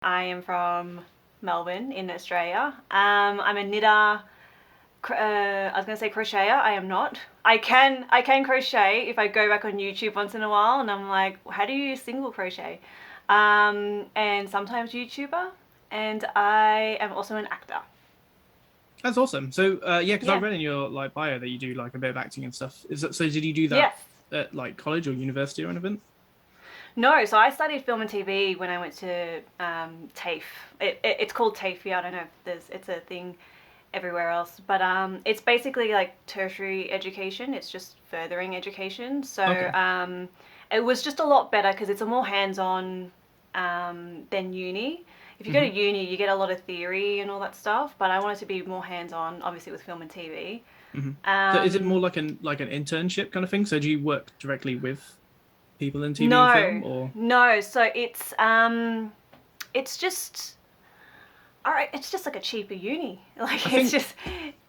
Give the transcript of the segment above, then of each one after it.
I am from Melbourne in Australia. I'm a knitter. I was gonna say crocheter. I am not. I can crochet if I go back on YouTube once in a while, and I'm like, how do you single crochet? And sometimes YouTuber, and I am also an actor. That's awesome. So, yeah, because I Yeah. read in your like bio that you do like a bit of acting and stuff. Is that so? Did you do that Yes. at like college or university or anything? No, so I studied film and TV when I went to TAFE. It's called TAFE. I don't know if it's a thing everywhere else, but it's basically like tertiary education. It's just furthering education. So Okay. it was just a lot better because it's a more hands-on than uni. If you go to hmm uni, you get a lot of theory and all that stuff, but I wanted to be more hands-on, obviously with film and TV. hmm So, is it more Um, like an internship kind of thing? So, do you work directly with people in TV and film, no, or no. So it's just all right. It's just like a cheaper uni. I Like it's think just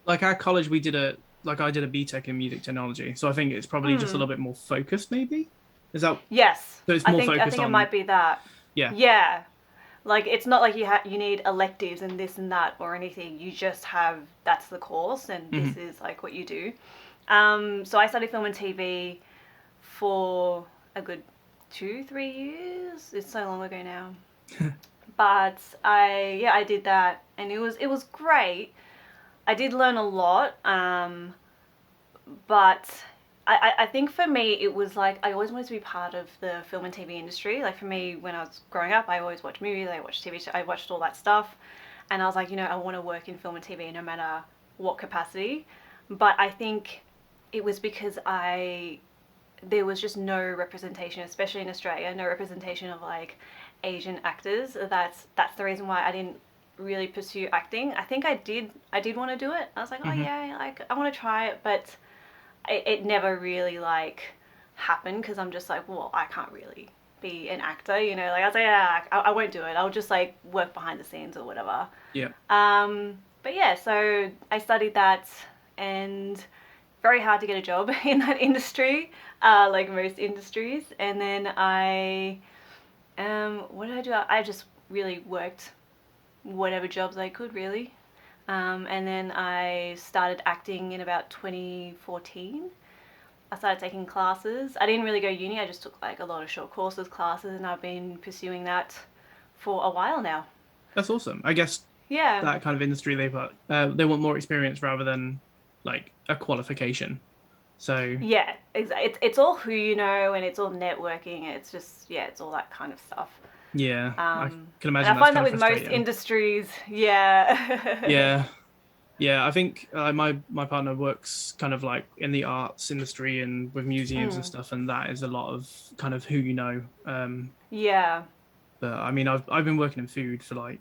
like our college we did a like I did a BTech in music technology, so I think it's probably just a mm, little bit more focused, maybe. Is that yes. so? It's I more think I focused think it on might be that. yeah. Yeah. Like it's not like you need electives and this and that or anything. You just have that's the course and this hmm is like what you do. So I studied film and TV for a good 2 3 years. It's so long ago now. But I did that and it was great. I did learn a lot. But I think for me it was like I always wanted to be part of the film and TV industry. Like for me, when I was growing up, I always watched movies, I watched TV, I watched all that stuff, and I was like, I want to work in film and TV no matter what capacity. But I think it was because I there was just no representation, especially in Australia, no representation of like Asian actors. That's the reason why I didn't really pursue acting. I think I did want to do it. I was like, oh hmm yeah, like I want to try it, but it never really like happened because I'm just like, well, I can't really be an actor, Like I was like, yeah, I won't do it. I'll just like work behind the scenes or whatever. Yeah. But yeah, so I studied that, and very hard to get a job in that industry, like most industries. And then what did I do? I just really worked whatever jobs I could, really. And then I started acting in about 2014. I started taking classes. I didn't really go uni, I just took like a lot of short courses, classes, and I've been pursuing that for a while now. That's awesome. I guess Yeah. that kind of industry they want more experience rather than like a qualification. So Yeah, exactly. It's all who you know and it's all networking. It's just, yeah, it's all that kind of stuff. yeah, I can And I imagine that's find that kind of with most frustrating. industries, yeah. Yeah, yeah. I think my partner works kind of like in the arts industry and with museums and Mm, stuff, and that is a lot of kind of who you know. yeah. But I mean, I've been working in food for like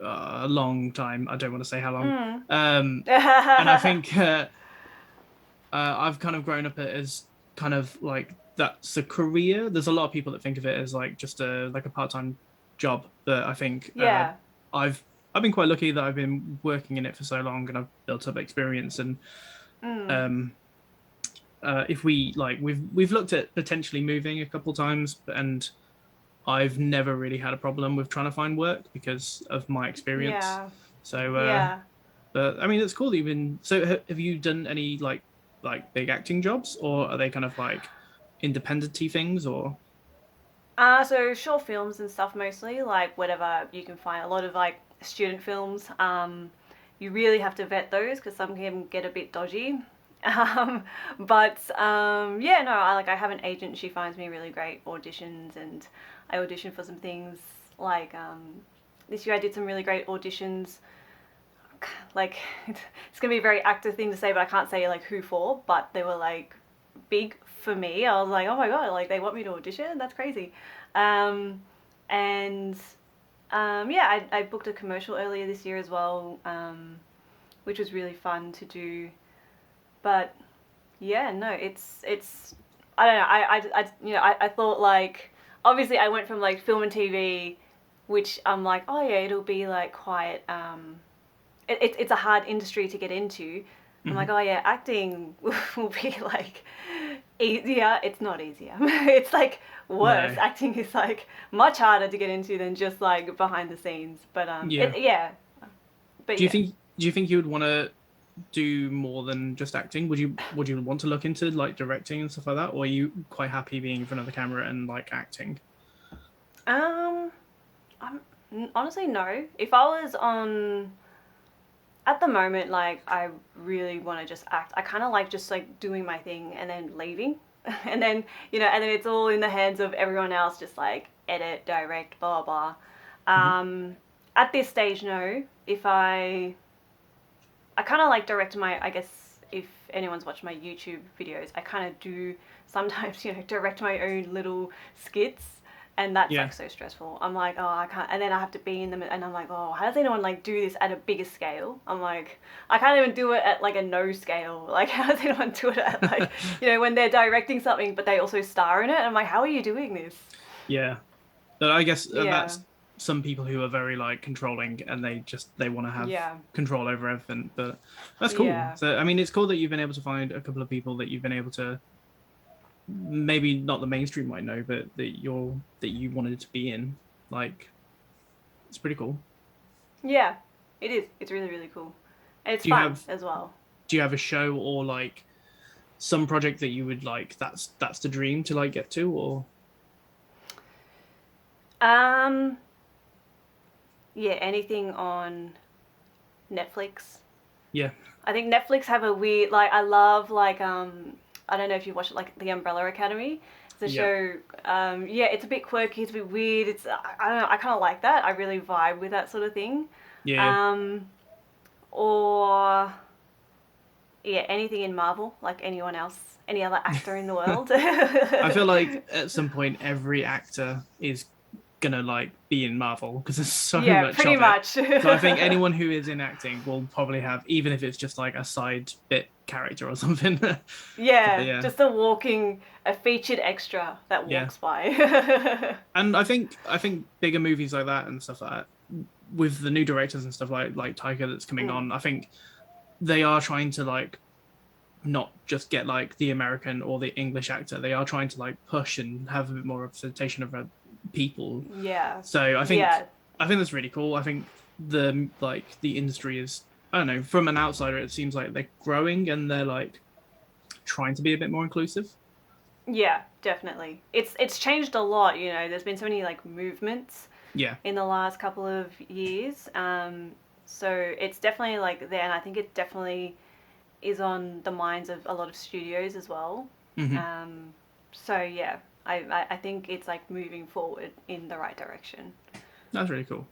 a long time. I don't want to say how long. Mm. Um, and I think I've kind of grown up as kind of like that's a career. There's a lot of people that think of it as like just a part-time job, but I think Yeah. I've I've been quite lucky that I've been working in it for so long and I've built up experience. And Mm. um, if we like, we've looked at potentially moving a couple times, and I've never really had a problem with trying to find work because of my experience. Yeah. So, Yeah. but I mean, it's cool that you've been. So, have you done any like big acting jobs, or are they kind of like independency things, or? So short films and stuff mostly, like whatever you can find. A lot of like student films. You really have to vet those because some can get a bit dodgy. But yeah, no, I have an agent. She finds me really great auditions, and I audition for some things. Like this year, I did some really great auditions. Like it's gonna be a very active thing to say, but I can't say like who for. But they were like big for me. I was like, oh my god, like they want me to audition? That's crazy. Um, and yeah, I booked a commercial earlier this year as well, which was really fun to do. But yeah, no, it's I don't know. I thought like obviously I went from like film and TV, which I'm like, oh yeah, it'll be like quite it's a hard industry to get into. I'm like, Mhm. oh yeah, acting will be like easier. It's not easier. It's like worse. No. Acting is like much harder to get into than just like behind the scenes. But Yeah. yeah. But Do you yeah. think do you think you would want to do more than just acting? Would you want to look into like directing and stuff like that, or are you quite happy being in front of the camera and like acting? Um, I'm honestly no. If I was on at the moment, like I really want to just act. I kind of like just like doing my thing and then leaving, and then and then it's all in the hands of everyone else. Just like edit, direct, blah blah. Hmm. At this stage, no. If I kind of like direct my. I guess if anyone's watched my YouTube videos, I kind of do sometimes direct my own little skits, and that's Yeah. like so stressful. I'm like, oh, I can't, and then I have to be in them, and I'm like, oh, how does anyone like do this at a bigger scale? I'm like, I can't even do it at like a no scale. Like, how does anyone do it at like, when they're directing something, but they also star in it? I'm like, how are you doing this? Yeah. But I guess Yeah, that's some people who are very like controlling and they want to have yeah, control over everything. But that's cool. yeah, So I mean, it's cool that you've been able to find a couple of people that you've been able to maybe not the mainstream might know, but that you wanted to be in. Like, it's pretty cool. yeah. It is. It's really really cool, and it's Do you fun have as well. do you have a show or like some project that you would like that's the dream to like get to or Um, yeah, anything on Netflix. yeah. I think Netflix have a weird like I love like I don't know if you watch it like The Umbrella Academy. It's a Yeah. show. Yeah, it's a bit quirky. It's a bit weird. I don't know. I kind of like that. I really vibe with that sort of thing. Yeah. Um, or yeah, anything in Marvel, like anyone else, any other actor in the world. I feel like at some point every actor is gonna like be in Marvel because there's so Yeah, much pretty of it. much. So I think anyone who is in acting will probably have, even if it's just like a side bit character or something. But Yeah, yeah, just a featured extra that yeah. walks by. And I think bigger movies like that and stuff like that, with the new directors and stuff like Tiger that's coming Mm. on, I think they are trying to like not just get like the American or the English actor. They are trying to like push and have a bit more representation of people. Yeah, So yeah, I think that's really cool. I think the industry is, I don't know, from an outsider it seems like they're growing and they're like trying to be a bit more inclusive. yeah, definitely. It's changed a lot. There's been so many like movements Yeah. in the last couple of years. So it's definitely like there, and I think it definitely is on the minds of a lot of studios as well. Hmm. Um, so yeah, I think it's like moving forward in the right direction. That's really cool.